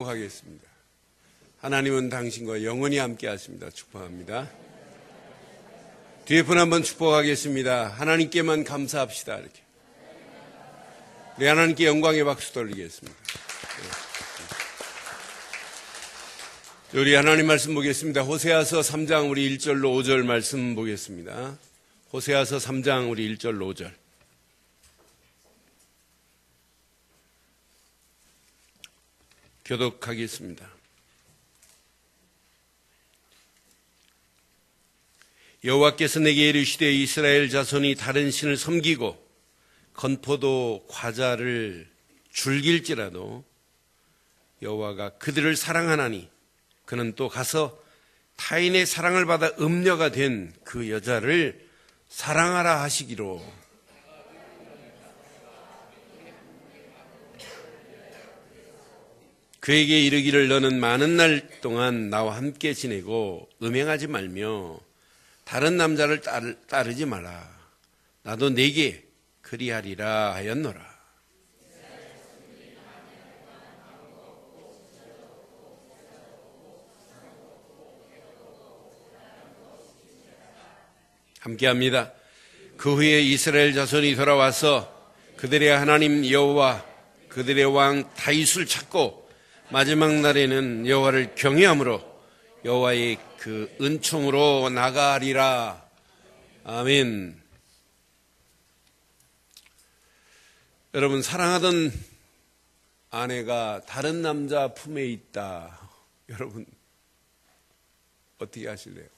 하겠습니다. 하나님은 당신과 영원히 함께 하십니다. 축복합니다. 뒤에 분 한번 축복하겠습니다. 하나님께만 감사합시다. 이렇게. 우리 하나님께 영광의 박수 돌리겠습니다. 우리 하나님 말씀 보겠습니다. 호세아서 3장 우리 1절로 5절 말씀 보겠습니다. 호세아서 3장 우리 1절로 5절. 교독하겠습니다. 여호와께서 내게 이르시되 이스라엘 자손이 다른 신을 섬기고 건포도 과자를 즐길지라도 여호와가 그들을 사랑하나니 그는 또 가서 타인의 사랑을 받아 음녀가 된 그 여자를 사랑하라 하시기로. 그에게 이르기를 너는 많은 날 동안 나와 함께 지내고 음행하지 말며 다른 남자를 따르지 마라. 나도 네게 그리하리라 하였노라. 함께합니다. 그 후에 이스라엘 자손이 돌아와서 그들의 하나님 여호와 그들의 왕 다윗을 찾고 마지막 날에는 여호와를 경외함으로 여호와의 그 은총으로 나가리라. 아멘. 여러분, 사랑하던 아내가 다른 남자 품에 있다. 여러분 어떻게 하실래요?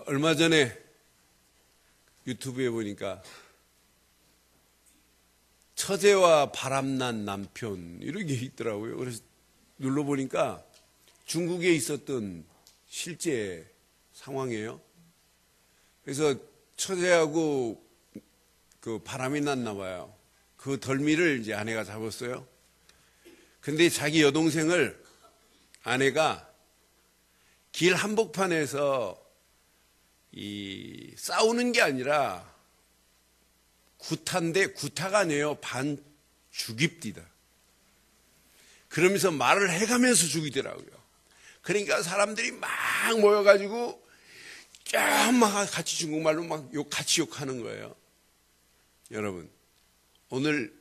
얼마 전에 유튜브에 보니까 처제와 바람난 남편 이런 게 있더라고요. 그래서 눌러보니까 중국에 있었던 실제 상황이에요. 그래서 처제하고 그 바람이 났나 봐요. 그 덜미를 이제 아내가 잡았어요. 근데 자기 여동생을 아내가 길 한복판에서 싸우는 게 아니라 구타인데 구타가 아니에요. 죽입디다. 그러면서 말을 해가면서 죽이더라고요. 그러니까 사람들이 막 모여가지고 막 같이 중국말로 같이 욕하는 거예요. 여러분, 오늘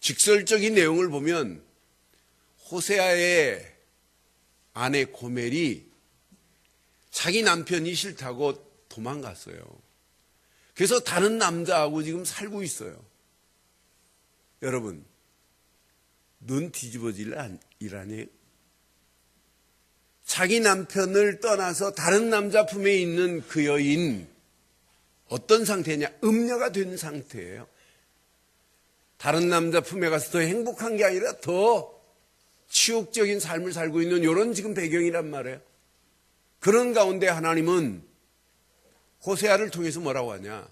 직설적인 내용을 보면 호세아의 아내 고멜이 자기 남편이 싫다고 도망갔어요. 그래서 다른 남자하고 지금 살고 있어요. 여러분, 눈 뒤집어질 일 아니에요? 자기 남편을 떠나서 다른 남자 품에 있는 그 여인, 어떤 상태냐? 음녀가 된 상태예요. 다른 남자 품에 가서 더 행복한 게 아니라 더 치욕적인 삶을 살고 있는 이런 지금 배경이란 말이에요. 그런 가운데 하나님은 호세아를 통해서 뭐라고 하냐?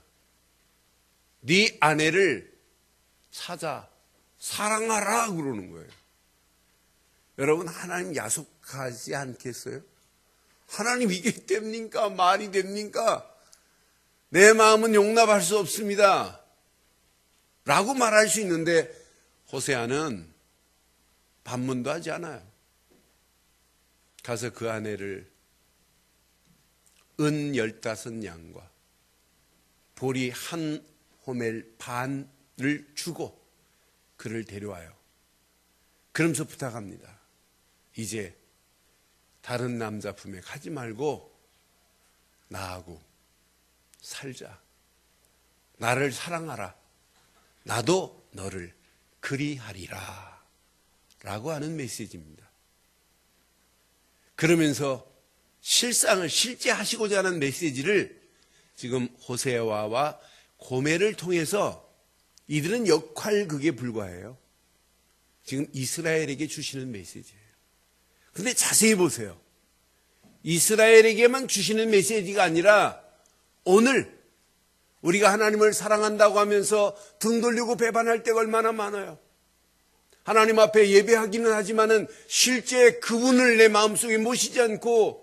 네 아내를 찾아 사랑하라 그러는 거예요. 여러분, 하나님 야속하지 않겠어요? 하나님 이게 됩니까? 말이 됩니까? 내 마음은 용납할 수 없습니다 라고 말할 수 있는데 호세아는 반문도 하지 않아요. 가서 그 아내를 은 15양과 보리 한 호멜 반을 주고 그를 데려와요. 그러면서 부탁합니다. 이제 다른 남자 품에 가지 말고 나하고 살자. 나를 사랑하라. 나도 너를 그리하리라. 라고 하는 메시지입니다. 그러면서 실상을 실제하시고자 하는 메시지를 지금 호세아와 고멜을 통해서 이들은 역할극에 불과해요. 지금 이스라엘에게 주시는 메시지예요. 그런데 자세히 보세요. 이스라엘에게만 주시는 메시지가 아니라 오늘 우리가 하나님을 사랑한다고 하면서 등 돌리고 배반할 때가 얼마나 많아요. 하나님 앞에 예배하기는 하지만은 실제 그분을 내 마음속에 모시지 않고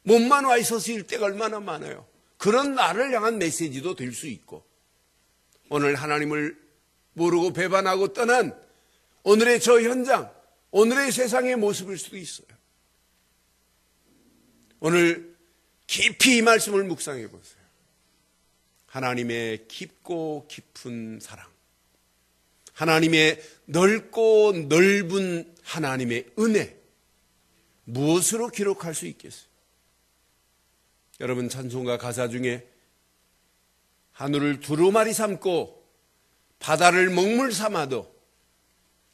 몸만 와 있었을 때가 얼마나 많아요. 그런 나를 향한 메시지도 될 수 있고, 오늘 하나님을 모르고 배반하고 떠난 오늘의 저 현장, 오늘의 세상의 모습일 수도 있어요. 오늘 깊이 이 말씀을 묵상해 보세요. 하나님의 깊고 깊은 사랑, 하나님의 넓고 넓은 하나님의 은혜, 무엇으로 기록할 수 있겠어요? 여러분, 찬송가 가사 중에 하늘을 두루마리 삼고 바다를 먹물 삼아도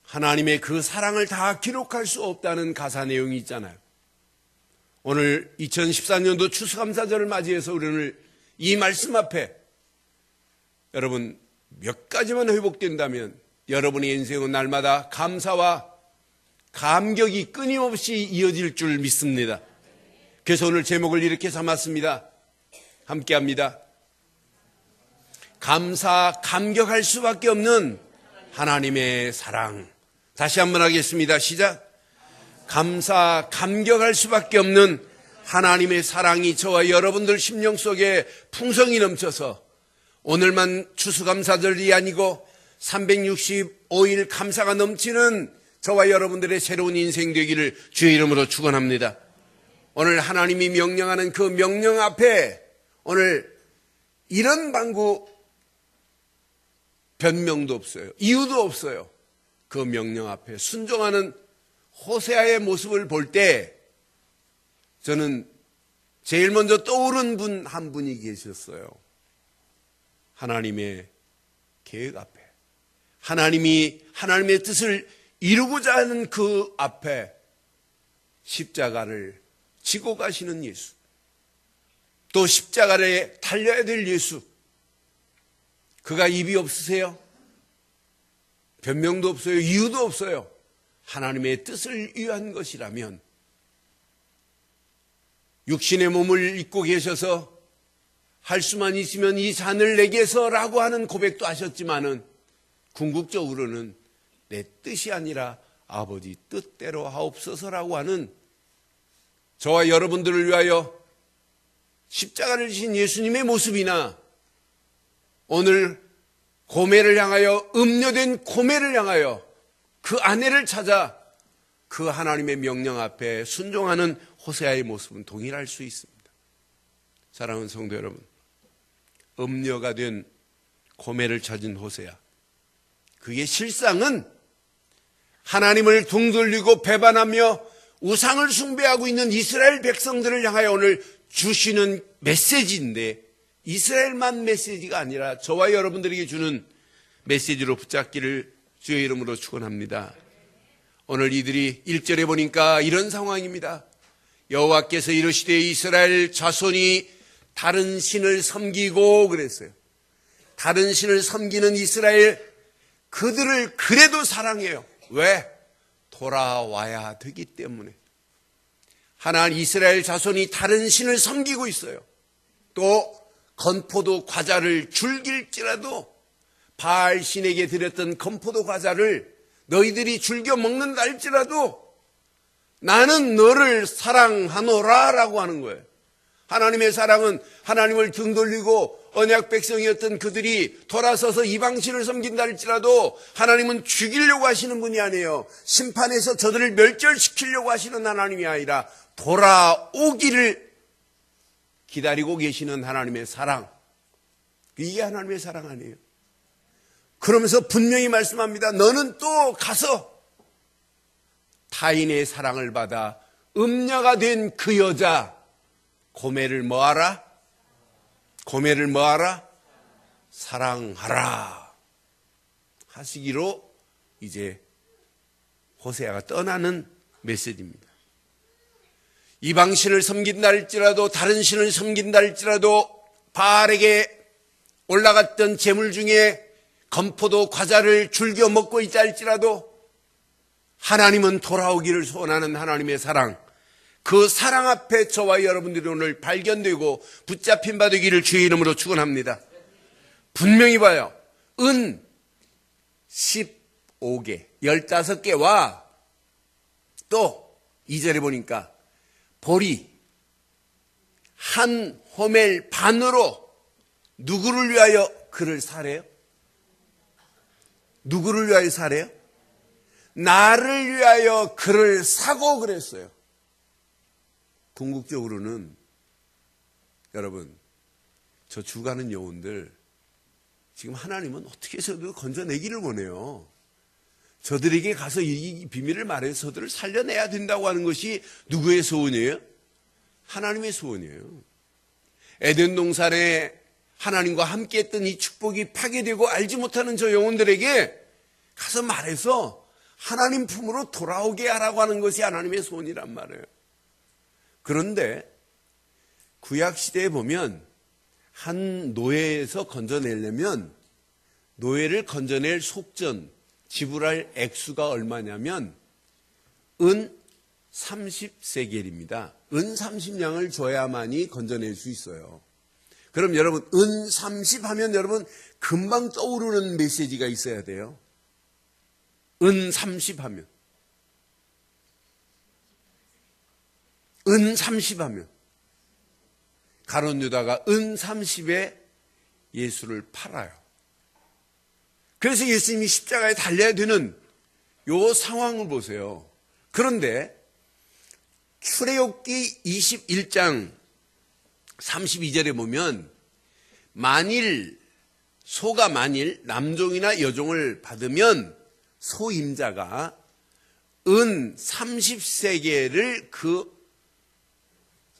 하나님의 그 사랑을 다 기록할 수 없다는 가사 내용이 있잖아요. 오늘 2014년도 추수감사절을 맞이해서 우리는 이 말씀 앞에 여러분 몇 가지만 회복된다면 여러분의 인생은 날마다 감사와 감격이 끊임없이 이어질 줄 믿습니다. 그래서 오늘 제목을 이렇게 삼았습니다. 함께합니다. 감사, 감격할 수밖에 없는 하나님의 사랑. 다시 한번 하겠습니다. 시작. 감사, 감격할 수밖에 없는 하나님의 사랑이 저와 여러분들 심령 속에 풍성이 넘쳐서 오늘만 추수감사절이 아니고 365일 감사가 넘치는 저와 여러분들의 새로운 인생 되기를 주의 이름으로 축원합니다. 오늘 하나님이 명령하는 그 명령 앞에 오늘 이런 방구 변명도 없어요. 이유도 없어요. 그 명령 앞에 순종하는 호세아의 모습을 볼 때 저는 제일 먼저 떠오른 분 한 분이 계셨어요. 하나님의 계획 앞에, 하나님이 하나님의 뜻을 이루고자 하는 그 앞에 십자가를 지고 가시는 예수, 또 십자가에 달려야 될 예수, 그가 입이 없으세요? 변명도 없어요. 이유도 없어요. 하나님의 뜻을 위한 것이라면 육신의 몸을 입고 계셔서 할 수만 있으면 이 잔을 내게서라고 하는 고백도 하셨지만은 궁극적으로는 내 뜻이 아니라 아버지 뜻대로 하옵소서라고 하는 저와 여러분들을 위하여 십자가를 지신 예수님의 모습이나 오늘 고매를 향하여 음료된 고매를 향하여 그 아내를 찾아 그 하나님의 명령 앞에 순종하는 호세아의 모습은 동일할 수 있습니다. 사랑하는 성도 여러분, 음녀가 된 고매를 찾은 호세아, 그의 실상은 하나님을 등 돌리고 배반하며 우상을 숭배하고 있는 이스라엘 백성들을 향하여 오늘 주시는 메시지인데, 이스라엘만 메시지가 아니라 저와 여러분들에게 주는 메시지로 붙잡기를 주의 이름으로 축원합니다. 오늘 이들이 1절에 보니까 이런 상황입니다. 여호와께서 이르시되 이스라엘 자손이 다른 신을 섬기고 그랬어요. 다른 신을 섬기는 이스라엘, 그들을 그래도 사랑해요. 왜? 돌아와야 되기 때문에. 하나님, 이스라엘 자손이 다른 신을 섬기고 있어요. 또 건포도 과자를 즐길지라도 바알 신에게 드렸던 건포도 과자를 너희들이 즐겨 먹는다 할지라도 나는 너를 사랑하노라 라고 하는 거예요. 하나님의 사랑은 하나님을 등 돌리고 언약 백성이었던 그들이 돌아서서 이방신을 섬긴다 할지라도 하나님은 죽이려고 하시는 분이 아니에요. 심판해서 저들을 멸절시키려고 하시는 하나님이 아니라 돌아오기를 기다리고 계시는 하나님의 사랑, 이게 하나님의 사랑 아니에요. 그러면서 분명히 말씀합니다. 너는 또 가서 타인의 사랑을 받아 음녀가 된 그 여자 고매를 뭐하라? 고매를 뭐하라? 사랑하라 하시기로 이제 호세아가 떠나는 메시지입니다. 이방신을 섬긴다 할지라도 다른 신을 섬긴다 할지라도 바알에게 올라갔던 제물 중에 건포도 과자를 즐겨 먹고 있다 할지라도 하나님은 돌아오기를 소원하는 하나님의 사랑, 그 사랑 앞에 저와 여러분들이 오늘 발견되고 붙잡힌 바 되기를 주의 이름으로 축원합니다. 분명히 봐요. 은 15개, 15개와 또 2절에 보니까 보리 한 호멜 반으로 누구를 위하여 그를 사래요? 누구를 위하여 사래요? 나를 위하여 그를 사고 그랬어요. 궁극적으로는 여러분, 저 죽어가는 영혼들 지금 하나님은 어떻게 해서도 건져내기를 원해요. 저들에게 가서 이 비밀을 말해서 저들을 살려내야 된다고 하는 것이 누구의 소원이에요? 하나님의 소원이에요. 에덴 동산에 하나님과 함께 했던 이 축복이 파괴되고 알지 못하는 저 영혼들에게 가서 말해서 하나님 품으로 돌아오게 하라고 하는 것이 하나님의 소원이란 말이에요. 그런데 구약시대에 보면 한 노예에서 건져내려면 노예를 건져낼 속전, 지불할 액수가 얼마냐면 은 30세겔입니다. 은 30냥을 줘야만이 건져낼 수 있어요. 그럼 여러분 은 30 하면 여러분 금방 떠오르는 메시지가 있어야 돼요. 은 30 하면 은 30 하면 가룟 유다가 은 30에 예수를 팔아요. 그래서 예수님이 십자가에 달려야 되는 요 상황을 보세요. 그런데 출애굽기 21장 32절에 보면 소가 만일 남종이나 여종을 받으면 소임자가 은 30세겔을 그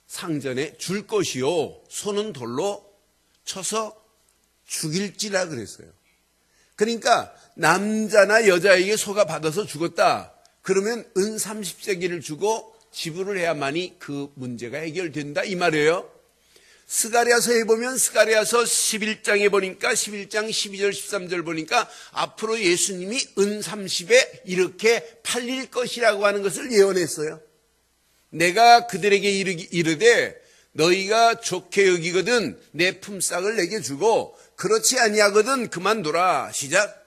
상전에 줄 것이요 소는 돌로 쳐서 죽일지라 그랬어요. 그러니까 남자나 여자에게 소가 받아서 죽었다. 그러면 은 30세겔을 주고 지불을 해야만이 그 문제가 해결된다 이 말이에요. 스가랴서에 보면 스가랴서 11장에 보니까 11장 12절 13절 보니까 앞으로 예수님이 은 30에 이렇게 팔릴 것이라고 하는 것을 예언했어요. 내가 그들에게 이르되 너희가 좋게 여기거든 내 품삯을 내게 주고 그렇지 아니하거든 그만두라. 시작.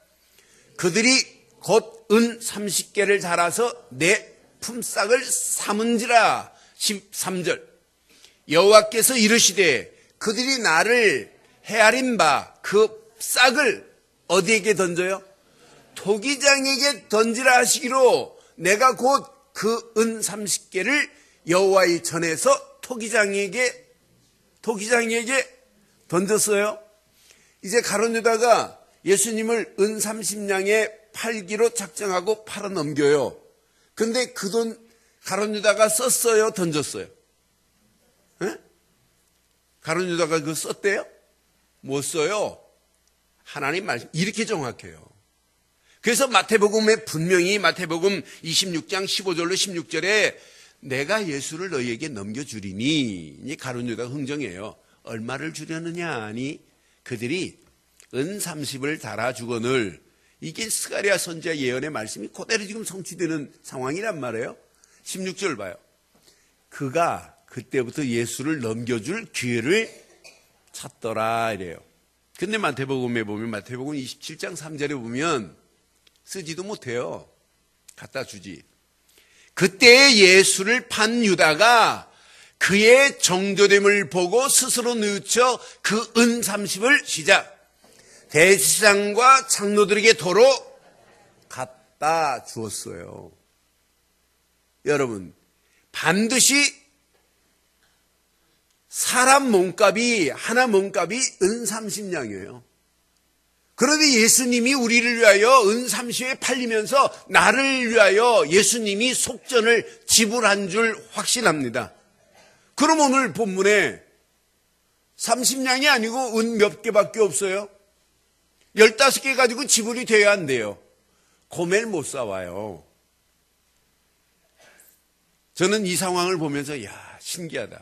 그들이 곧 은 30개를 달아서 내 품삯을 삼은지라. 13절. 여호와께서 이르시되 그들이 나를 헤아린 바 그 싹을 어디에게 던져요? 토기장에게 던지라 하시기로 내가 곧 그 은 30개를 여호와의 전에서 토기장에게 던졌어요. 이제 가룟 유다가 예수님을 은 30냥에 팔기로 작정하고 팔아 넘겨요. 근데 그 돈 가룟 유다가 썼어요, 던졌어요? 에? 가룟 유다가 그거 썼대요? 못 써요. 하나님 말씀 이렇게 정확해요. 그래서 마태복음에 분명히 마태복음 26장 15절로 16절에 내가 예수를 너희에게 넘겨주리니 가룟 유다가 흥정해요. 얼마를 주려느냐 하니 그들이 은 30을 달아주거늘. 이게 스가랴 선지자 예언의 말씀이 그대로 지금 성취되는 상황이란 말이에요. 16절 봐요. 그가 그때부터 예수를 넘겨줄 기회를 찾더라 이래요. 근데 마태복음에 보면 마태복음 27장 3절에 보면 쓰지도 못해요. 갖다 주지. 그때 예수를 판 유다가 그의 정죄됨을 보고 스스로 뉘우쳐 그 은 30을 시작. 대제사장과 장로들에게 도로 갖다 주었어요. 여러분, 반드시 사람 몸값이 하나 몸값이 은 30냥이에요. 그런데 예수님이 우리를 위하여 은 30에 팔리면서 나를 위하여 예수님이 속전을 지불한 줄 확신합니다. 그럼 오늘 본문에 30냥이 아니고 은 몇 개밖에 없어요. 15개 가지고 지불이 돼야 안 돼요. 고멜 못 사와요. 저는 이 상황을 보면서 야 신기하다.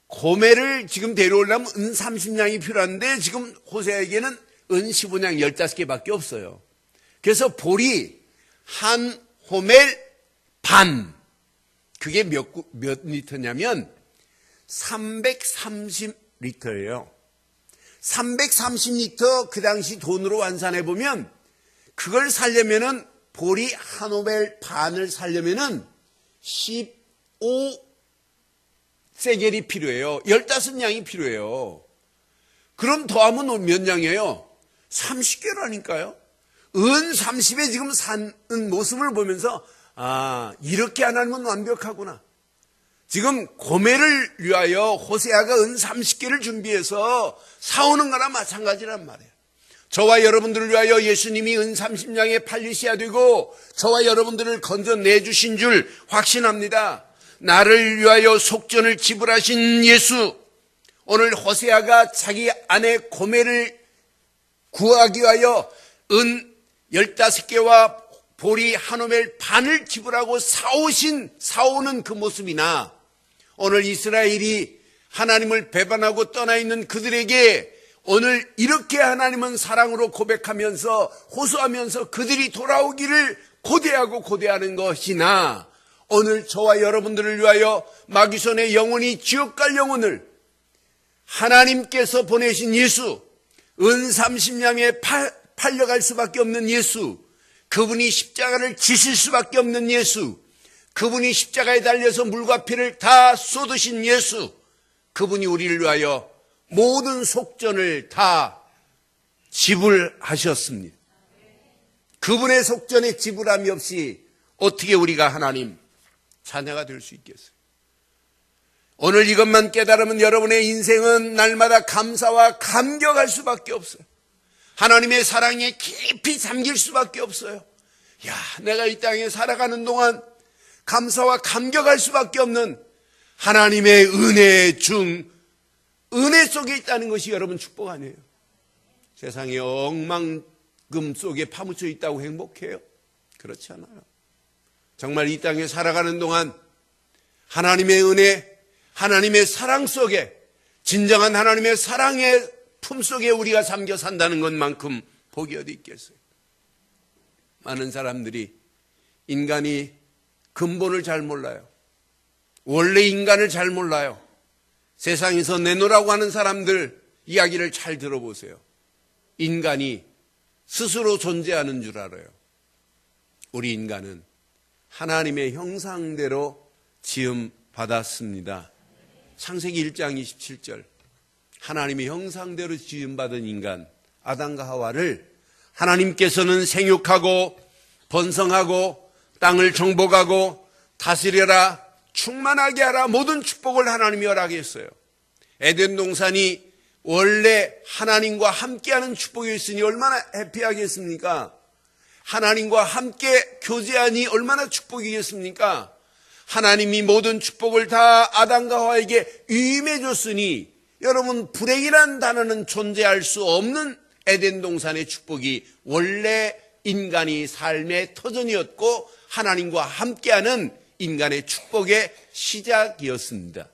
고멜을 지금 데려오려면 은 30냥이 필요한데 지금 호세에게는 은 15냥 15개밖에 없어요. 그래서 볼이 한 호멜 반, 그게 몇 리터냐면 330리터예요. 330리터 그 당시 돈으로 환산해 보면 그걸 살려면은 볼이 한 호멜 반을 살려면은 15세겔이 필요해요. 15냥이 필요해요. 그럼 더하면 몇 냥이에요? 30개라니까요. 은 30에 지금 사는 모습을 보면서 이렇게 하나님은 완벽하구나. 지금 고매를 위하여 호세아가 은 30개를 준비해서 사오는 거나 마찬가지란 말이에요. 저와 여러분들을 위하여 예수님이 은 30냥에 팔리셔야 되고 저와 여러분들을 건져내주신 줄 확신합니다. 나를 위하여 속전을 지불하신 예수, 오늘 호세아가 자기 아내 고매를 구하기 위하여 은 15개와 보리 한 오멜 반을 지불하고 사오는 그 모습이나 오늘 이스라엘이 하나님을 배반하고 떠나 있는 그들에게 오늘 이렇게 하나님은 사랑으로 고백하면서 호소하면서 그들이 돌아오기를 고대하는 것이나 오늘 저와 여러분들을 위하여 마귀손의 영혼이 지옥 갈 영혼을 하나님께서 보내신 예수, 은 30냥에 팔려갈 수밖에 없는 예수, 그분이 십자가를 지실 수밖에 없는 예수, 그분이 십자가에 달려서 물과 피를 다 쏟으신 예수, 그분이 우리를 위하여 모든 속전을 다 지불하셨습니다. 그분의 속전에 지불함이 없이 어떻게 우리가 하나님 자녀가 될 수 있겠어요? 오늘 이것만 깨달으면 여러분의 인생은 날마다 감사와 감격할 수밖에 없어요. 하나님의 사랑에 깊이 잠길 수밖에 없어요. 내가 이 땅에 살아가는 동안 감사와 감격할 수밖에 없는 하나님의 은혜 속에 있다는 것이 여러분 축복 아니에요? 세상에 엉망금 속에 파묻혀 있다고 행복해요? 그렇지 않아요. 정말 이 땅에 살아가는 동안 하나님의 은혜, 하나님의 사랑 속에, 진정한 하나님의 사랑의 품속에 우리가 잠겨 산다는 것만큼 복이 어디 있겠어요? 많은 사람들이 인간이 근본을 잘 몰라요. 원래 인간을 잘 몰라요. 세상에서 내놓으라고 하는 사람들 이야기를 잘 들어보세요. 인간이 스스로 존재하는 줄 알아요. 우리 인간은 하나님의 형상대로 지음 받았습니다. 창세기 1장 27절, 하나님의 형상대로 지음받은 인간 아담과 하와를 하나님께서는 생육하고 번성하고 땅을 정복하고 다스려라, 충만하게 하라, 모든 축복을 하나님이 허락했어요. 에덴 동산이 원래 하나님과 함께하는 축복이었으니 얼마나 해피하겠습니까? 하나님과 함께 교제하니 얼마나 축복이겠습니까? 하나님이 모든 축복을 다 아담과 하와에게 위임해 줬으니 여러분, 불행이라는 단어는 존재할 수 없는 에덴 동산의 축복이 원래 인간이 삶의 터전이었고 하나님과 함께하는 인간의 축복의 시작이었습니다.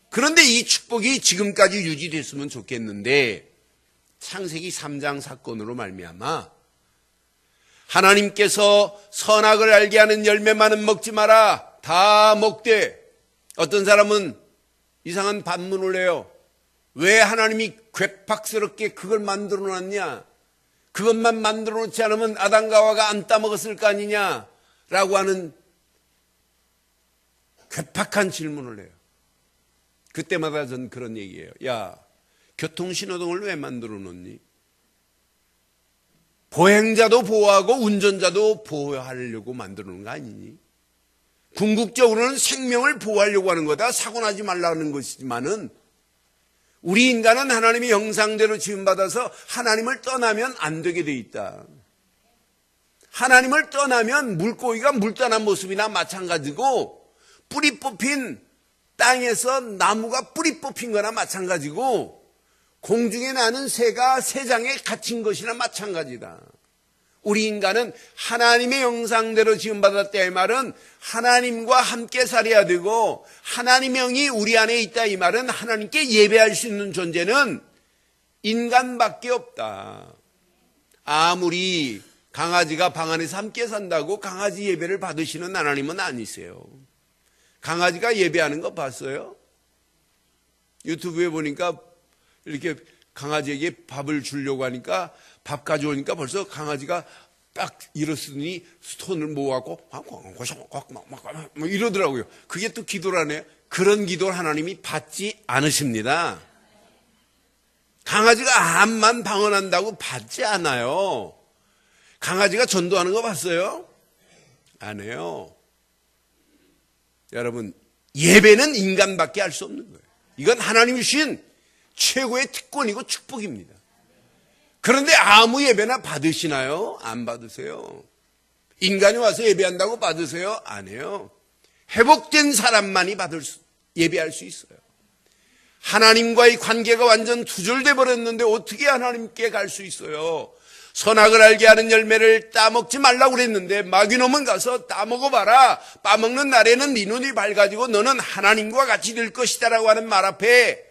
그런데 이 축복이 지금까지 유지됐으면 좋겠는데 창세기 3장 사건으로 말미암아 하나님께서 선악을 알게 하는 열매만은 먹지 마라, 다 먹되, 어떤 사람은 이상한 반문을 해요. 왜 하나님이 괴팍스럽게 그걸 만들어 놨냐? 그것만 만들어 놓지 않으면 아담과 하와가 안 따먹었을 거 아니냐? 라고 하는 괴팍한 질문을 해요. 그때마다 전 그런 얘기예요. 교통신호등을 왜 만들어 놓니? 보행자도 보호하고 운전자도 보호하려고 만들어 놓은 거 아니니? 궁극적으로는 생명을 보호하려고 하는 거다. 사고 나지 말라는 것이지만은 우리 인간은 하나님의 형상대로 지음받아서 하나님을 떠나면 안 되게 돼 있다. 하나님을 떠나면 물고기가 물 떠난 모습이나 마찬가지고 뿌리 뽑힌 땅에서 나무가 뿌리 뽑힌 거나 마찬가지고 공중에 나는 새가 새장에 갇힌 것이나 마찬가지다. 우리 인간은 하나님의 형상대로 지음받았다 이 말은 하나님과 함께 살아야 되고 하나님의 영이 우리 안에 있다 이 말은 하나님께 예배할 수 있는 존재는 인간밖에 없다. 아무리 강아지가 방 안에서 함께 산다고 강아지 예배를 받으시는 하나님은 아니세요. 강아지가 예배하는 거 봤어요? 유튜브에 보니까 이렇게 강아지에게 밥을 주려고 하니까 밥 가져오니까 벌써 강아지가 딱 일어서더니 스톤을 모아갖고 막 이러더라고요. 그게 또 기도라네요. 그런 기도를 하나님이 받지 않으십니다. 강아지가 암만 방언한다고 받지 않아요. 강아지가 전도하는 거 봤어요? 안 해요. 여러분, 예배는 인간밖에 할 수 없는 거예요. 이건 하나님이 주신 최고의 특권이고 축복입니다. 그런데 아무 예배나 받으시나요? 안 받으세요. 인간이 와서 예배한다고 받으세요? 안 해요. 회복된 사람만이 예배할 수 있어요. 하나님과의 관계가 완전 두절돼 버렸는데 어떻게 하나님께 갈 수 있어요? 선악을 알게 하는 열매를 따먹지 말라고 그랬는데 마귀놈은 가서 따먹어봐라. 따먹는 날에는 네 눈이 밝아지고 너는 하나님과 같이 될 것이다라고 하는 말 앞에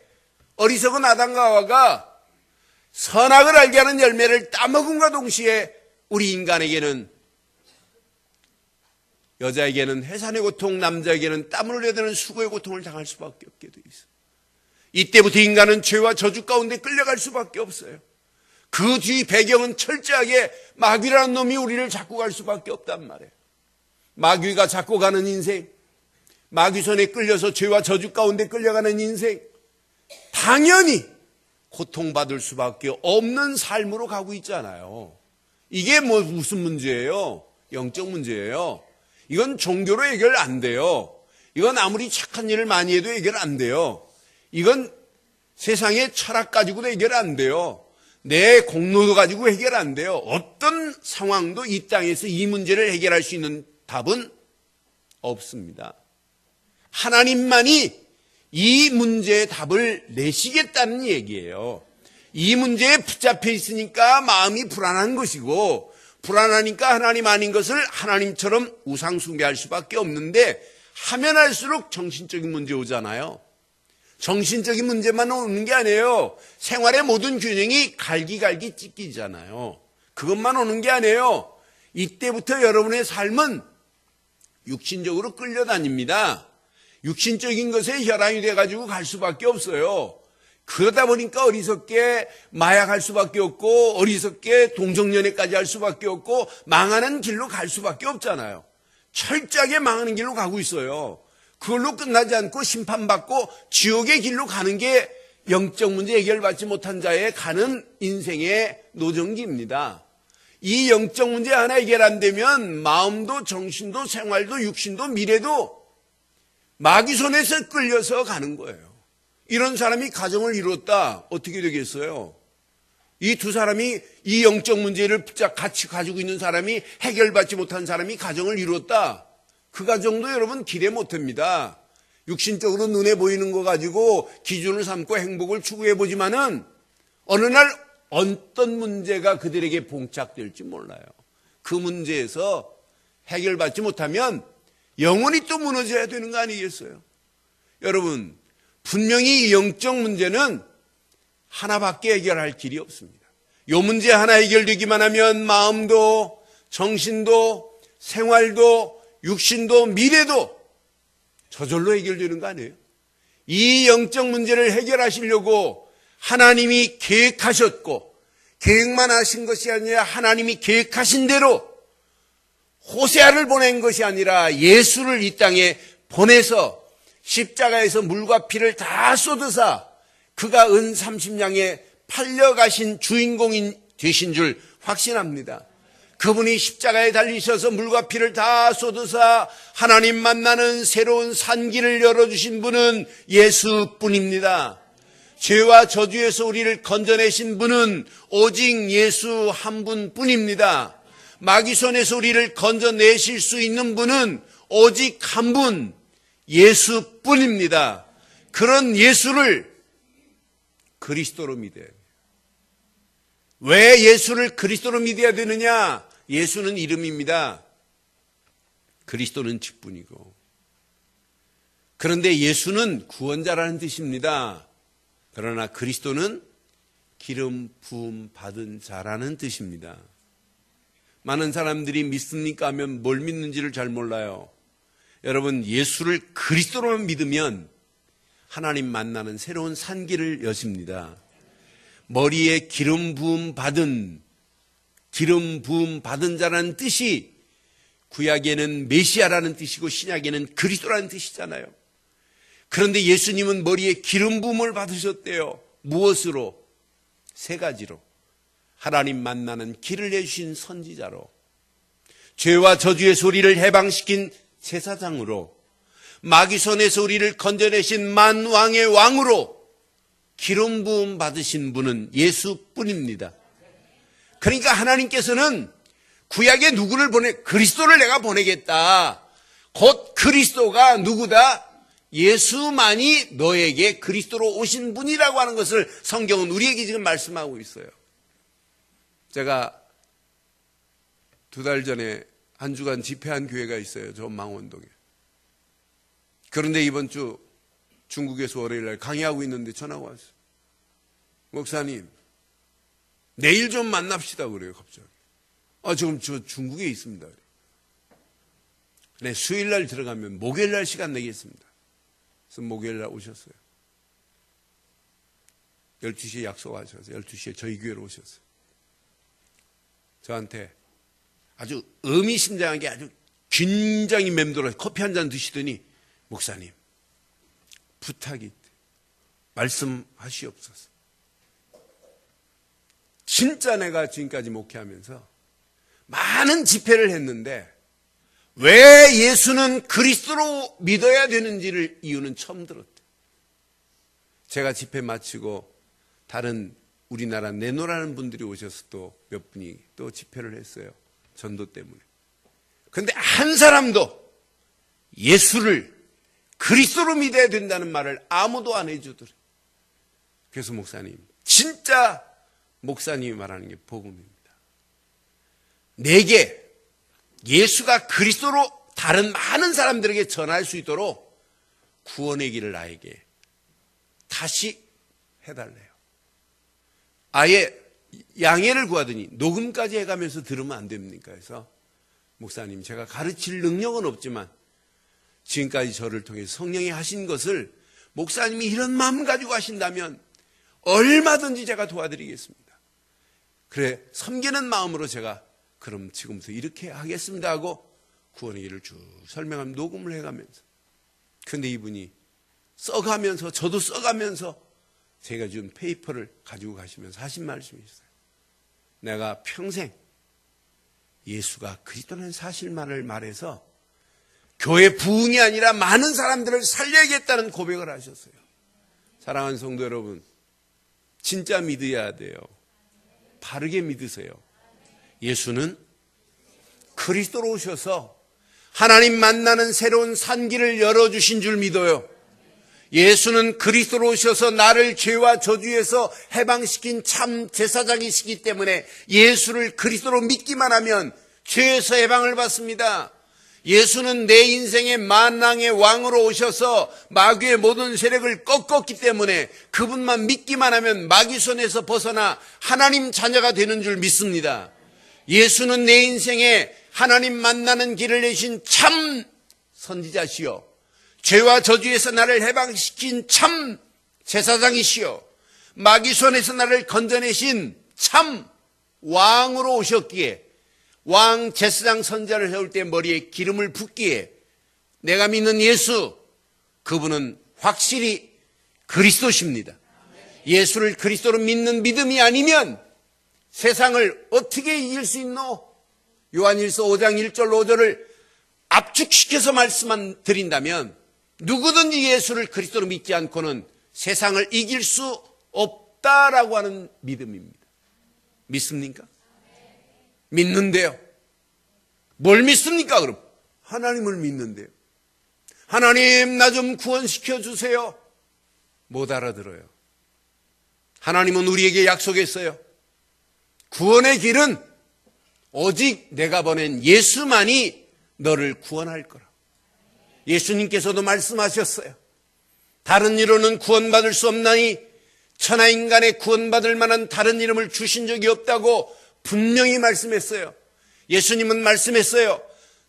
어리석은 아담과 하와가 선악을 알게 하는 열매를 따먹음과 동시에 우리 인간에게는, 여자에게는 해산의 고통, 남자에게는 땀을 흘려야 되는 수고의 고통을 당할 수밖에 없게 돼 있어요. 이때부터 인간은 죄와 저주 가운데 끌려갈 수밖에 없어요. 그 뒤 배경은 철저하게 마귀라는 놈이 우리를 잡고 갈 수밖에 없단 말이에요. 마귀가 잡고 가는 인생, 마귀 손에 끌려서 죄와 저주 가운데 끌려가는 인생, 당연히 고통받을 수밖에 없는 삶으로 가고 있잖아요. 이게 무슨 문제예요? 영적 문제예요. 이건 종교로 해결 안 돼요. 이건 아무리 착한 일을 많이 해도 해결 안 돼요. 이건 세상의 철학 가지고도 해결 안 돼요. 내 공로도 가지고 해결 안 돼요. 어떤 상황도 이 땅에서 이 문제를 해결할 수 있는 답은 없습니다. 하나님만이 이 문제의 답을 내시겠다는 얘기예요. 이 문제에 붙잡혀 있으니까 마음이 불안한 것이고, 불안하니까 하나님 아닌 것을 하나님처럼 우상 숭배할 수밖에 없는데, 하면 할수록 정신적인 문제 오잖아요. 정신적인 문제만 오는 게 아니에요. 생활의 모든 균형이 갈기갈기 찢기잖아요. 그것만 오는 게 아니에요. 이때부터 여러분의 삶은 육신적으로 끌려다닙니다. 육신적인 것에 혈안이 돼가지고 갈 수밖에 없어요. 그러다 보니까 어리석게 마약할 수밖에 없고, 어리석게 동정연애까지 할 수밖에 없고, 망하는 길로 갈 수밖에 없잖아요. 철저하게 망하는 길로 가고 있어요. 그걸로 끝나지 않고 심판받고 지옥의 길로 가는 게 영적 문제 해결받지 못한 자의 가는 인생의 노정기입니다. 이 영적 문제 하나 해결 안 되면 마음도 정신도 생활도 육신도 미래도 마귀 손에서 끌려서 가는 거예요. 이런 사람이 가정을 이뤘다. 어떻게 되겠어요? 이 두 사람이 이 영적 문제를 같이 가지고 있는 사람이 해결받지 못한 사람이 가정을 이뤘다. 그 가정도 여러분 기대 못합니다. 육신적으로 눈에 보이는 거 가지고 기준을 삼고 행복을 추구해 보지만은 어느 날 어떤 문제가 그들에게 봉착될지 몰라요. 그 문제에서 해결받지 못하면 영원히 또 무너져야 되는 거 아니겠어요? 여러분, 분명히 영적 문제는 하나밖에 해결할 길이 없습니다. 이 문제 하나 해결되기만 하면 마음도 정신도 생활도 육신도 미래도 저절로 해결되는 거 아니에요? 이 영적 문제를 해결하시려고 하나님이 계획하셨고, 계획만 하신 것이 아니라 하나님이 계획하신 대로 호세아를 보낸 것이 아니라 예수를 이 땅에 보내서 십자가에서 물과 피를 다 쏟으사 그가 은 30냥에 팔려가신 주인공이 되신 줄 확신합니다. 그분이 십자가에 달리셔서 물과 피를 다 쏟으사 하나님 만나는 새로운 산길을 열어주신 분은 예수뿐입니다. 죄와 저주에서 우리를 건져내신 분은 오직 예수 한 분뿐입니다. 마귀 손에서 우리를 건져내실 수 있는 분은 오직 한 분, 예수뿐입니다. 그런 예수를 그리스도로 믿어야 돼요. 왜 예수를 그리스도로 믿어야 되느냐? 예수는 이름입니다. 그리스도는 직분이고. 그런데 예수는 구원자라는 뜻입니다. 그러나 그리스도는 기름 부음 받은 자라는 뜻입니다. 많은 사람들이 믿습니까 하면 뭘 믿는지를 잘 몰라요. 여러분, 예수를 그리스도로만 믿으면 하나님 만나는 새로운 산길을 여십니다. 머리에 기름 부음 받은 자라는 뜻이 구약에는 메시아라는 뜻이고 신약에는 그리스도라는 뜻이잖아요. 그런데 예수님은 머리에 기름 부음을 받으셨대요. 무엇으로? 세 가지로. 하나님 만나는 길을 내주신 선지자로, 죄와 저주에서 우리를 해방시킨 제사장으로, 마귀 손에서 우리를 건져내신 만왕의 왕으로 기름 부음 받으신 분은 예수뿐입니다. 그러니까 하나님께서는 구약에 누구를 그리스도를 내가 보내겠다. 곧 그리스도가 누구다? 예수만이 너에게 그리스도로 오신 분이라고 하는 것을 성경은 우리에게 지금 말씀하고 있어요. 제가 2달 전에 한 주간 집회한 교회가 있어요. 저 망원동에. 그런데 이번 주 중국에서 월요일 날 강의하고 있는데 전화가 왔어요. 목사님, 내일 좀 만납시다 그래요, 갑자기. 지금 저 중국에 있습니다. 네, 수요일 날 들어가면 목요일 날 시간 내겠습니다. 그래서 목요일 날 오셨어요. 12시에 약속하셔서 12시에 저희 교회로 오셨어요. 저한테 아주 의미심장하게 아주 굉장히 맴돌아서 커피 한 잔 드시더니, 목사님, 부탁이 있대. 말씀하시옵소서. 진짜 내가 지금까지 목회하면서 많은 집회를 했는데 왜 예수는 그리스도로 믿어야 되는지를 이유는 처음 들었대. 제가 집회 마치고 다른 우리나라 내노라는 분들이 오셔서 또 몇 분이 또 집회를 했어요. 전도 때문에. 그런데 한 사람도 예수를 그리스도로 믿어야 된다는 말을 아무도 안 해주더래요. 그래서 목사님, 진짜 목사님이 말하는 게 복음입니다. 내게 예수가 그리스도로 다른 많은 사람들에게 전할 수 있도록 구원의 길을 나에게 다시 해달래요. 아예 양해를 구하더니 녹음까지 해가면서 들으면 안 됩니까? 해서 목사님, 제가 가르칠 능력은 없지만 지금까지 저를 통해 성령이 하신 것을 목사님이 이런 마음 가지고 하신다면 얼마든지 제가 도와드리겠습니다. 그래, 섬기는 마음으로 제가 그럼 지금부터 이렇게 하겠습니다 하고 구원의 길을 쭉 설명하면 녹음을 해가면서, 그런데 이분이 써가면서, 저도 써가면서 제가 준 페이퍼를 가지고 가시면서 하신 말씀이 있어요. 내가 평생 예수가 그리스도라는 사실만을 말해서 교회 부흥이 아니라 많은 사람들을 살려야겠다는 고백을 하셨어요. 사랑하는 성도 여러분, 진짜 믿어야 돼요. 바르게 믿으세요. 예수는 그리스도로 오셔서 하나님 만나는 새로운 산길을 열어주신 줄 믿어요. 예수는 그리스도로 오셔서 나를 죄와 저주에서 해방시킨 참 제사장이시기 때문에 예수를 그리스도로 믿기만 하면 죄에서 해방을 받습니다. 예수는 내 인생의 만왕의 왕으로 오셔서 마귀의 모든 세력을 꺾었기 때문에 그분만 믿기만 하면 마귀 손에서 벗어나 하나님 자녀가 되는 줄 믿습니다. 예수는 내 인생에 하나님 만나는 길을 내신 참 선지자시요, 죄와 저주에서 나를 해방시킨 참 제사장이시요, 마귀 손에서 나를 건져내신 참 왕으로 오셨기에, 왕 제사장 선지자를 세울 때 머리에 기름을 붓기에 내가 믿는 예수, 그분은 확실히 그리스도십니다. 예수를 그리스도로 믿는 믿음이 아니면 세상을 어떻게 이길 수 있노? 요한일서 5장 1절 5절을 압축시켜서 말씀만 드린다면 누구든지 예수를 그리스도로 믿지 않고는 세상을 이길 수 없다라고 하는 믿음입니다. 믿습니까? 믿는데요. 뭘 믿습니까 그럼? 하나님을 믿는데요. 하나님, 나 좀 구원시켜 주세요. 못 알아들어요. 하나님은 우리에게 약속했어요. 구원의 길은 오직 내가 보낸 예수만이 너를 구원할 거라. 예수님께서도 말씀하셨어요. 다른 이로는 구원받을 수 없나니 천하인간에 구원받을 만한 다른 이름을 주신 적이 없다고 분명히 말씀했어요. 예수님은 말씀했어요.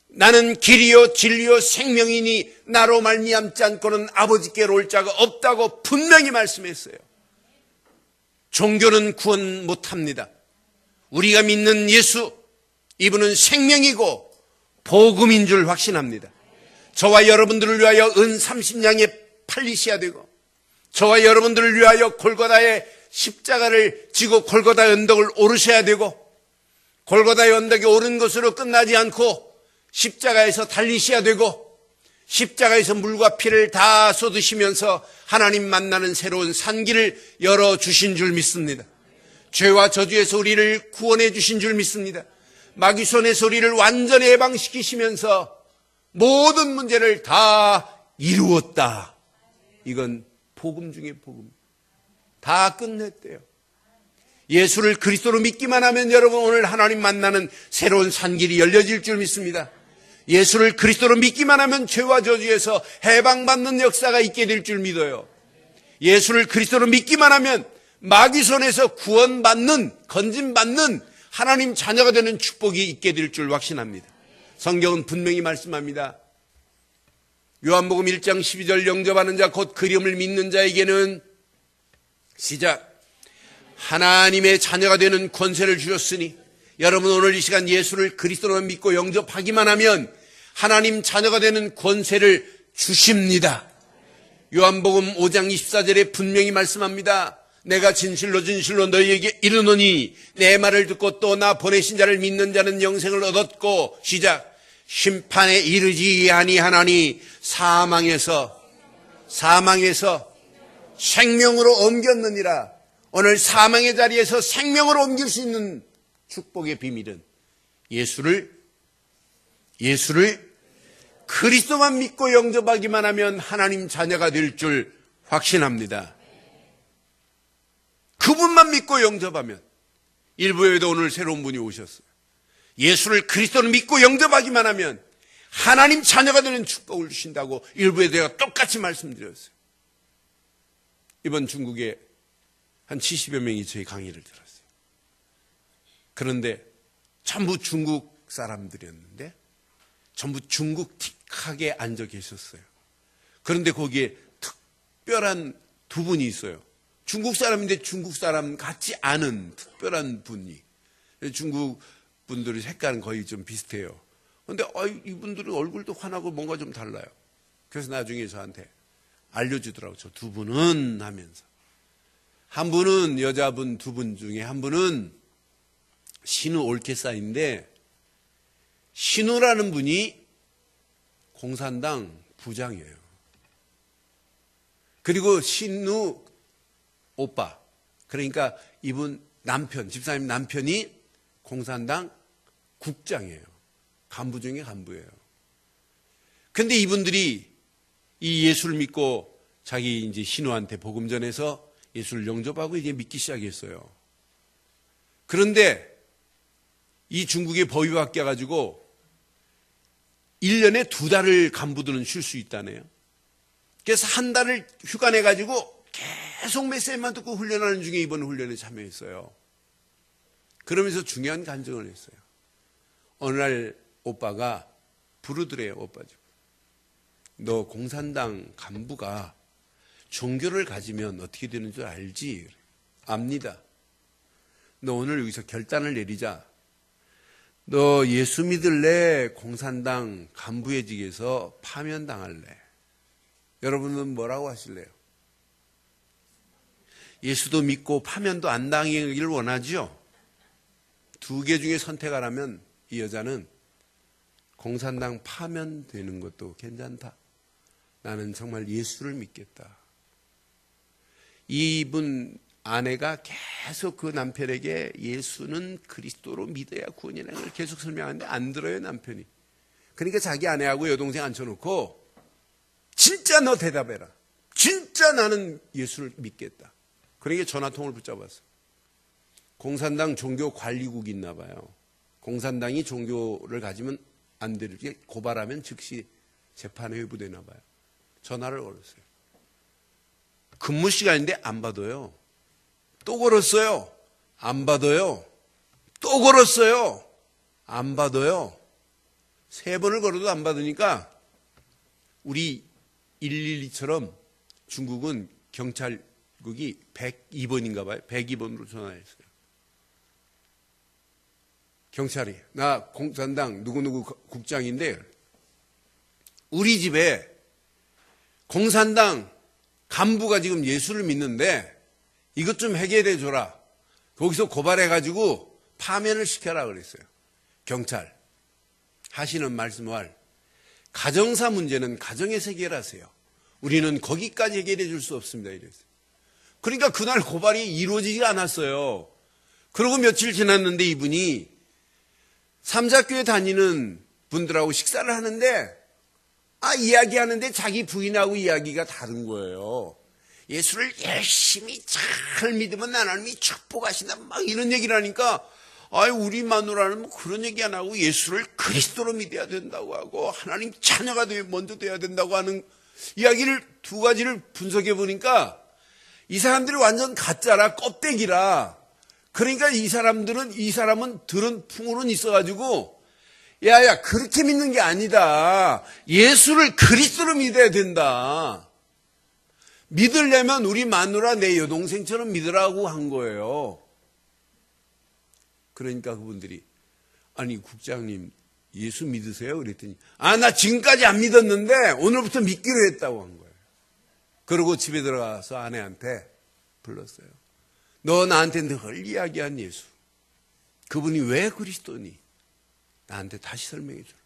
나는 길이요 진리요 생명이니 나로 말미암지 않고는 아버지께로 올 자가 없다고 분명히 말씀했어요. 종교는 구원 못합니다. 우리가 믿는 예수, 이분은 생명이고 복음인 줄 확신합니다. 저와 여러분들을 위하여 은 30냥에 팔리셔야 되고, 저와 여러분들을 위하여 골고다의 십자가를 지고 골고다 언덕을 오르셔야 되고, 골고다 언덕에 오른 것으로 끝나지 않고 십자가에서 달리셔야 되고, 십자가에서 물과 피를 다 쏟으시면서 하나님 만나는 새로운 산길을 열어주신 줄 믿습니다. 죄와 저주에서 우리를 구원해 주신 줄 믿습니다. 마귀 손에서 우리를 완전히 해방시키시면서 모든 문제를 다 이루었다. 이건 복음 중에 복음. 다 끝냈대요. 예수를 그리스도로 믿기만 하면 여러분 오늘 하나님 만나는 새로운 산길이 열려질 줄 믿습니다. 예수를 그리스도로 믿기만 하면 죄와 저주에서 해방받는 역사가 있게 될 줄 믿어요. 예수를 그리스도로 믿기만 하면 마귀 손에서 구원받는, 건진받는 하나님 자녀가 되는 축복이 있게 될 줄 확신합니다. 성경은 분명히 말씀합니다. 요한복음 1장 12절 영접하는 자 곧 그림을 믿는 자에게는 시작 하나님의 자녀가 되는 권세를 주셨으니, 여러분 오늘 이 시간 예수를 그리스도로 믿고 영접하기만 하면 하나님 자녀가 되는 권세를 주십니다. 요한복음 5장 24절에 분명히 말씀합니다. 내가 진실로 진실로 너희에게 이르노니 내 말을 듣고 또 나 보내신 자를 믿는 자는 영생을 얻었고, 시작 심판에 이르지 아니하나니 사망에서 생명으로 옮겼느니라. 오늘 사망의 자리에서 생명으로 옮길 수 있는 축복의 비밀은 예수를 그리스도만 믿고 영접하기만 하면 하나님 자녀가 될 줄 확신합니다. 그분만 믿고 영접하면, 일부에도 오늘 새로운 분이 오셨어요. 예수를 그리스도를 믿고 영접하기만 하면 하나님 자녀가 되는 축복을 주신다고 일부에 제가 똑같이 말씀드렸어요. 이번 중국에 한 70여 명이 저희 강의를 들었어요. 그런데 전부 중국 사람들이었는데 전부 중국틱하게 앉아 계셨어요. 그런데 거기에 특별한 두 분이 있어요. 중국 사람인데 중국 사람 같지 않은 특별한 분이. 중국 분들의 색깔은 거의 좀 비슷해요. 그런데 이분들은 얼굴도 환하고 뭔가 좀 달라요. 그래서 나중에 저한테 알려주더라고요. 저 두 분은 하면서. 한 분은 여자분 두 분 중에 한 분은 신우 올케사인데, 신우라는 분이 공산당 부장이에요. 그리고 신우 오빠, 그러니까 이분 남편, 집사님 남편이 공산당 국장이에요. 간부 중에 간부예요. 근데 이분들이 이 예수를 믿고 자기 이제 신우한테 복음 전해서 예수를 영접하고 이제 믿기 시작했어요. 그런데 이 중국의 법이 바뀌어가지고 1년에 2달을 간부들은 쉴 수 있다네요. 그래서 한 달을 휴가 내가지고 계속 메시지만 듣고 훈련하는 중에 이번 훈련에 참여했어요. 그러면서 중요한 간증을 했어요. 어느 날 오빠가 부르더래요. 오빠 집. 너 공산당 간부가 종교를 가지면 어떻게 되는 줄 알지? 압니다. 너 오늘 여기서 결단을 내리자. 너 예수 믿을래? 공산당 간부회직에서 파면당할래? 여러분은 뭐라고 하실래요? 예수도 믿고 파면도 안 당하기를 원하죠? 두 개 중에 선택하라면 이 여자는 공산당 파면되는 것도 괜찮다. 나는 정말 예수를 믿겠다. 이분 아내가 계속 그 남편에게 예수는 그리스도로 믿어야 구원이라는 걸 계속 설명하는데 안 들어요, 남편이. 그러니까 자기 아내하고 여동생 앉혀놓고 진짜 너 대답해라. 진짜 나는 예수를 믿겠다. 그러니까 전화통을 붙잡았어. 공산당 종교관리국이 있나 봐요. 공산당이 종교를 가지면 안 되는 게 고발하면 즉시 재판에 회부되나 봐요. 전화를 걸었어요. 근무 시간인데 안 받아요. 또 걸었어요. 안 받아요. 또 걸었어요. 안 받아요. 3번을 걸어도 안 받으니까 우리 112처럼 중국은 경찰국이 102번인가 봐요. 102번으로 전화했어요. 경찰이 나 공산당 누구누구 국장인데 우리 집에 공산당 간부가 지금 예수를 믿는데 이것 좀 해결해 줘라. 거기서 고발해가지고 파면을 시켜라 그랬어요. 경찰. 하시는 말씀을 가정사 문제는 가정에서 해결하세요. 우리는 거기까지 해결해 줄 수 없습니다. 이랬어요. 그러니까 그날 고발이 이루어지지 않았어요. 그러고 며칠 지났는데 이분이 삼사교회 다니는 분들하고 식사를 하는데 이야기하는데 자기 부인하고 이야기가 다른 거예요. 예수를 열심히 잘 믿으면 하나님이 축복하신다 막 이런 얘기를 하니까 우리 마누라는 뭐 그런 얘기 안 하고 예수를 그리스도로 믿어야 된다고 하고 하나님 자녀가 먼저 돼야 된다고 하는 이야기를 두 가지를 분석해 보니까 이 사람들이 완전 가짜라 껍데기라. 그러니까 이 사람은 들은 풍으로는 있어가지고 야야 그렇게 믿는 게 아니다. 예수를 그리스도로 믿어야 된다. 믿으려면 우리 마누라 내 여동생처럼 믿으라고 한 거예요. 그러니까 그분들이 아니 국장님 예수 믿으세요? 그랬더니 나 지금까지 안 믿었는데 오늘부터 믿기로 했다고 한 거예요. 그러고 집에 들어가서 아내한테 불렀어요. 너 나한테 늘 이야기한 예수 그분이 왜 그리스도니? 나한테 다시 설명해 주라.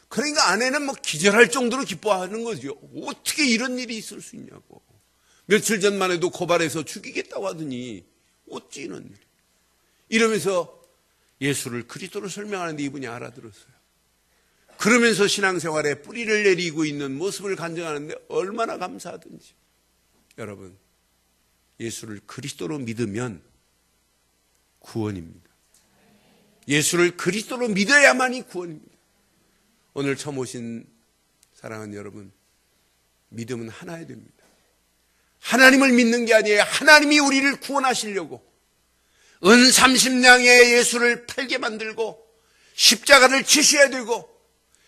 그러니까 아내는 뭐 기절할 정도로 기뻐하는 거죠. 어떻게 이런 일이 있을 수 있냐고. 며칠 전만 해도 고발해서 죽이겠다고 하더니 어찌 이런 일. 이러면서 예수를 그리스도로 설명하는데 이분이 알아들었어요. 그러면서 신앙생활에 뿌리를 내리고 있는 모습을 간증하는데 얼마나 감사하든지. 여러분, 예수를 그리스도로 믿으면 구원입니다. 예수를 그리스도로 믿어야만이 구원입니다. 오늘 처음 오신 사랑하는 여러분, 믿음은 하나야 됩니다. 하나님을 믿는 게 아니에요. 하나님이 우리를 구원하시려고 은 30냥의 예수를 팔게 만들고 십자가를 지셔야 되고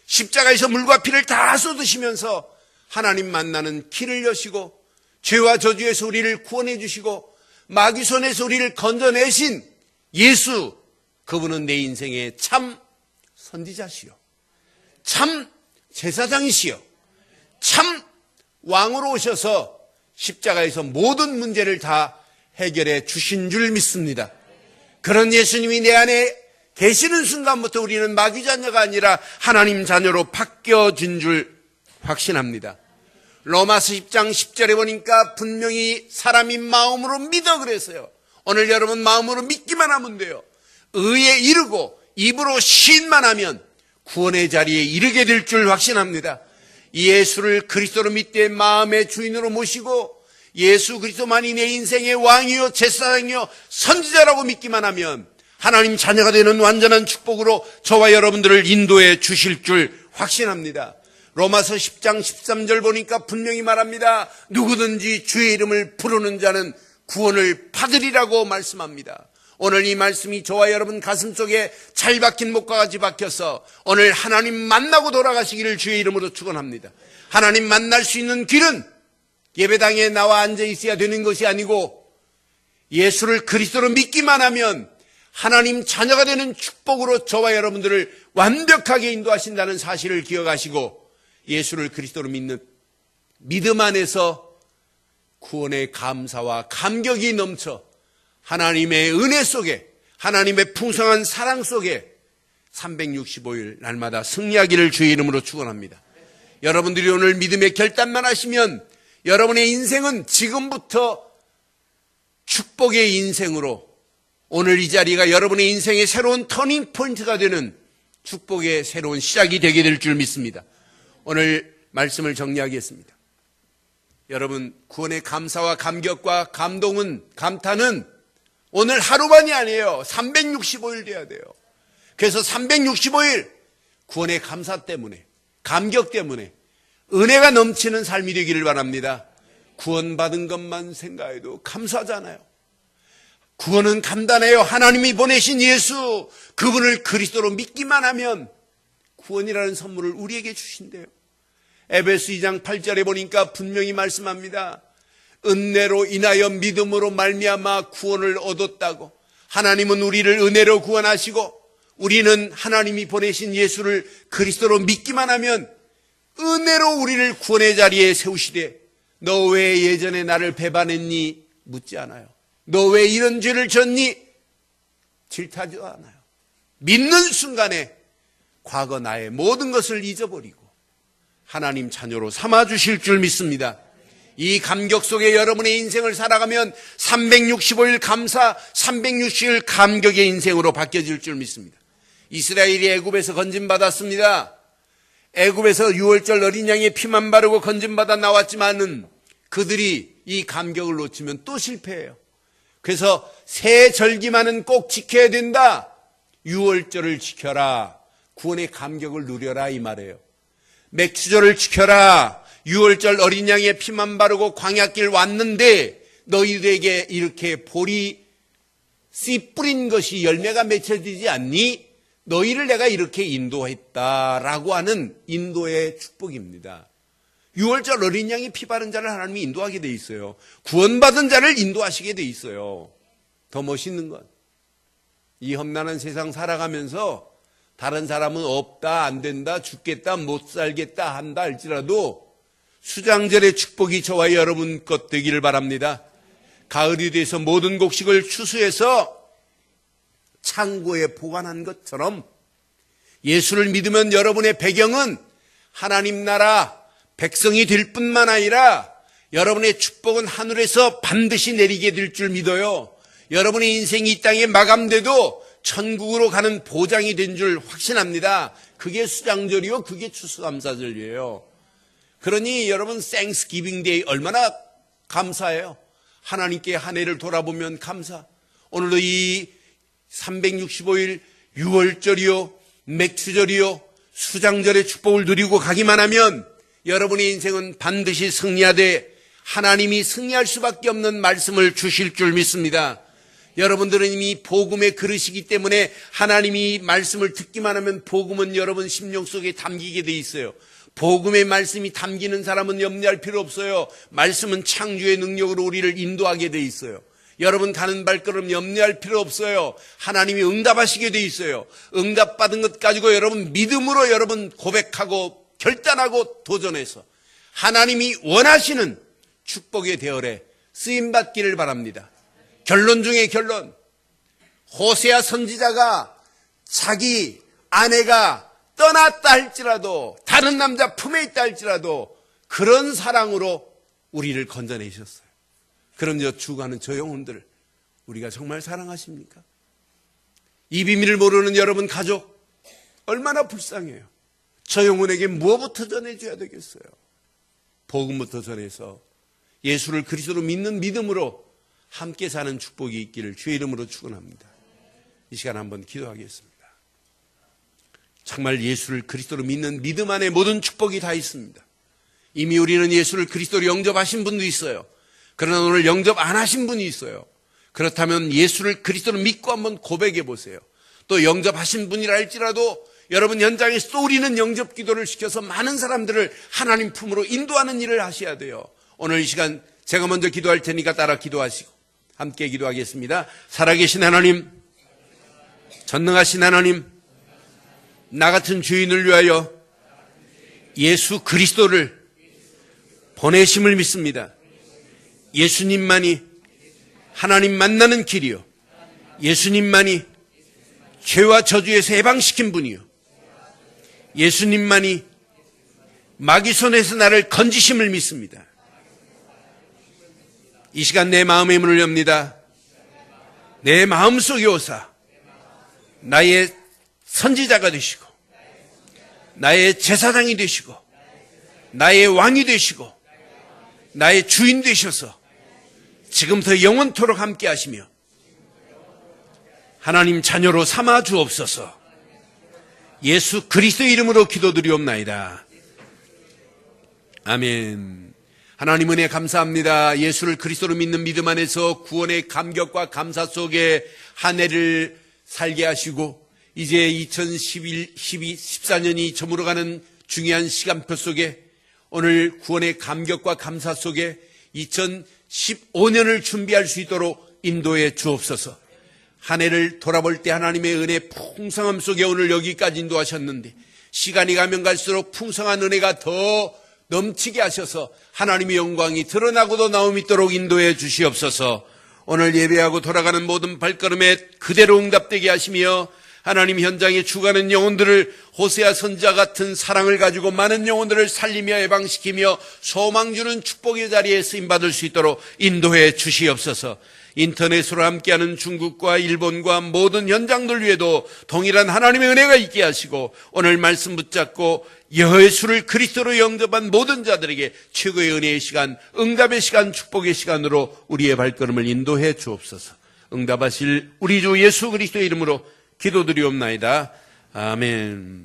십자가에서 물과 피를 다 쏟으시면서 하나님 만나는 길을 여시고 죄와 저주에서 우리를 구원해 주시고 마귀 손에서 우리를 건져내신 예수, 그분은 내 인생의 참 선지자시요 참 제사장이시요 참 왕으로 오셔서 십자가에서 모든 문제를 다 해결해 주신 줄 믿습니다. 그런 예수님이 내 안에 계시는 순간부터 우리는 마귀 자녀가 아니라 하나님 자녀로 바뀌어진 줄 확신합니다. 로마서 10장 10절에 보니까 분명히 사람이 마음으로 믿어 그랬어요. 오늘 여러분 마음으로 믿기만 하면 돼요. 의에 이르고 입으로 시인만 하면 구원의 자리에 이르게 될 줄 확신합니다. 이 예수를 그리스도로 믿되 마음의 주인으로 모시고 예수 그리스도만이 내 인생의 왕이요 제사장이요 선지자라고 믿기만 하면 하나님 자녀가 되는 완전한 축복으로 저와 여러분들을 인도해 주실 줄 확신합니다. 로마서 10장 13절 보니까 분명히 말합니다. 누구든지 주의 이름을 부르는 자는 구원을 받으리라고 말씀합니다. 오늘 이 말씀이 저와 여러분 가슴속에 잘 박힌 목과 같이 박혀서 오늘 하나님 만나고 돌아가시기를 주의 이름으로 축원합니다. 하나님 만날 수 있는 길은 예배당에 나와 앉아 있어야 되는 것이 아니고 예수를 그리스도로 믿기만 하면 하나님 자녀가 되는 축복으로 저와 여러분들을 완벽하게 인도하신다는 사실을 기억하시고 예수를 그리스도로 믿는 믿음 안에서 구원의 감사와 감격이 넘쳐 하나님의 은혜 속에 하나님의 풍성한 사랑 속에 365일 날마다 승리하기를 주의 이름으로 축원합니다. 여러분들이 오늘 믿음의 결단만 하시면 여러분의 인생은 지금부터 축복의 인생으로 오늘 이 자리가 여러분의 인생의 새로운 터닝 포인트가 되는 축복의 새로운 시작이 되게 될 줄 믿습니다. 오늘 말씀을 정리하겠습니다. 여러분 구원의 감사와 감격과 감탄은 오늘 하루만이 아니에요. 365일 돼야 돼요. 그래서 365일 구원의 감사 때문에 감격 때문에 은혜가 넘치는 삶이 되기를 바랍니다. 구원받은 것만 생각해도 감사하잖아요. 구원은 간단해요. 하나님이 보내신 예수 그분을 그리스도로 믿기만 하면 구원이라는 선물을 우리에게 주신대요. 에베소 2장 8절에 보니까 분명히 말씀합니다. 은혜로 인하여 믿음으로 말미암아 구원을 얻었다고. 하나님은 우리를 은혜로 구원하시고 우리는 하나님이 보내신 예수를 그리스도로 믿기만 하면 은혜로 우리를 구원의 자리에 세우시되 너 왜 예전에 나를 배반했니? 묻지 않아요. 너 왜 이런 죄를 졌니? 질타하지도 않아요. 믿는 순간에 과거 나의 모든 것을 잊어버리고 하나님 자녀로 삼아주실 줄 믿습니다. 이 감격 속에 여러분의 인생을 살아가면 365일 감사, 360일 감격의 인생으로 바뀌어질 줄 믿습니다. 이스라엘이 애굽에서 건진받았습니다. 애굽에서 유월절 어린 양의 피만 바르고 건진받아 나왔지만은 그들이 이 감격을 놓치면 또 실패해요. 그래서 새 절기만은 꼭 지켜야 된다. 유월절을 지켜라. 구원의 감격을 누려라 이 말이에요. 맥추절을 지켜라. 유월절 어린 양의 피만 바르고 광야길 왔는데 너희들에게 이렇게 볼이 씨 뿌린 것이 열매가 맺혀지지 않니? 너희를 내가 이렇게 인도했다라고 하는 인도의 축복입니다. 유월절 어린 양이 피 바른 자를 하나님이 인도하게 돼 있어요. 구원받은 자를 인도하시게 돼 있어요. 더 멋있는 건 이 험난한 세상 살아가면서 다른 사람은 없다, 안 된다, 죽겠다, 못 살겠다 한다 할지라도 수장절의 축복이 저와 여러분 것 되기를 바랍니다. 가을이 돼서 모든 곡식을 추수해서 창고에 보관한 것처럼 예수를 믿으면 여러분의 배경은 하나님 나라 백성이 될 뿐만 아니라 여러분의 축복은 하늘에서 반드시 내리게 될 줄 믿어요. 여러분의 인생이 이 땅에 마감돼도 천국으로 가는 보장이 된 줄 확신합니다. 그게 수장절이요, 그게 추수감사절이에요. 그러니 여러분 땡스기빙 데이 얼마나 감사해요. 하나님께 한 해를 돌아보면 감사. 오늘도 이 365일 유월절이요, 맥추절이요, 수장절의 축복을 누리고 가기만 하면 여러분의 인생은 반드시 승리하되 하나님이 승리할 수밖에 없는 말씀을 주실 줄 믿습니다. 여러분들은 이미 복음의 그릇이기 때문에 하나님이 말씀을 듣기만 하면 복음은 여러분 심령 속에 담기게 돼 있어요. 복음의 말씀이 담기는 사람은 염려할 필요 없어요. 말씀은 창조의 능력으로 우리를 인도하게 돼 있어요. 여러분 가는 발걸음 염려할 필요 없어요. 하나님이 응답하시게 돼 있어요. 응답받은 것 가지고 여러분 믿음으로 여러분 고백하고 결단하고 도전해서 하나님이 원하시는 축복의 대열에 쓰임받기를 바랍니다. 결론 중에 결론. 호세아 선지자가 자기 아내가 떠났다 할지라도 다른 남자 품에 있다 할지라도 그런 사랑으로 우리를 건져내셨어요. 그럼 죽어가는 저 영혼들 우리가 정말 사랑하십니까? 이 비밀을 모르는 여러분 가족 얼마나 불쌍해요. 저 영혼에게 무엇부터 전해줘야 되겠어요? 복음부터 전해서 예수를 그리스도로 믿는 믿음으로 함께 사는 축복이 있기를 주의 이름으로 축원합니다. 이 시간 한번 기도하겠습니다. 정말 예수를 그리스도로 믿는 믿음 안에 모든 축복이 다 있습니다. 이미 우리는 예수를 그리스도로 영접하신 분도 있어요. 그러나 오늘 영접 안 하신 분이 있어요. 그렇다면 예수를 그리스도로 믿고 한번 고백해 보세요. 또 영접하신 분이라 할지라도 여러분 현장에서 또 우리는 영접 기도를 시켜서 많은 사람들을 하나님 품으로 인도하는 일을 하셔야 돼요. 오늘 이 시간 제가 먼저 기도할 테니까 따라 기도하시고 함께 기도하겠습니다. 살아계신 하나님, 전능하신 하나님, 나 같은 죄인을 위하여 예수 그리스도를 보내심을 믿습니다. 예수님만이 하나님 만나는 길이요, 예수님만이 죄와 저주에서 해방시킨 분이요, 예수님만이 마귀 손에서 나를 건지심을 믿습니다. 이 시간 내 마음의 문을 엽니다. 내 마음속에 오사 나의 선지자가 되시고 나의 제사장이 되시고 나의 왕이 되시고 나의 주인 되셔서 지금부터 영원토록 함께 하시며 하나님 자녀로 삼아 주옵소서. 예수 그리스도의 이름으로 기도드리옵나이다. 아멘. 하나님 은혜 감사합니다. 예수를 그리스도로 믿는 믿음 안에서 구원의 감격과 감사 속에 한 해를 살게 하시고 이제 2011, 12, 14년이 저물어가는 중요한 시간표 속에 오늘 구원의 감격과 감사 속에 2015년을 준비할 수 있도록 인도해 주옵소서. 한 해를 돌아볼 때 하나님의 은혜 풍성함 속에 오늘 여기까지 인도하셨는데 시간이 가면 갈수록 풍성한 은혜가 더 넘치게 하셔서 하나님의 영광이 드러나고도 나옴 있도록 인도해 주시옵소서. 오늘 예배하고 돌아가는 모든 발걸음에 그대로 응답되게 하시며 하나님 현장에 죽어가는 영혼들을 호세아 선지자 같은 사랑을 가지고 많은 영혼들을 살리며 예방시키며 소망 주는 축복의 자리에 쓰임받을 수 있도록 인도해 주시옵소서. 인터넷으로 함께하는 중국과 일본과 모든 현장들 위에도 동일한 하나님의 은혜가 있게 하시고 오늘 말씀 붙잡고 예수를 그리스도로 영접한 모든 자들에게 최고의 은혜의 시간, 응답의 시간, 축복의 시간으로 우리의 발걸음을 인도해 주옵소서. 응답하실 우리 주 예수 그리스도의 이름으로 기도드리옵나이다. 아멘.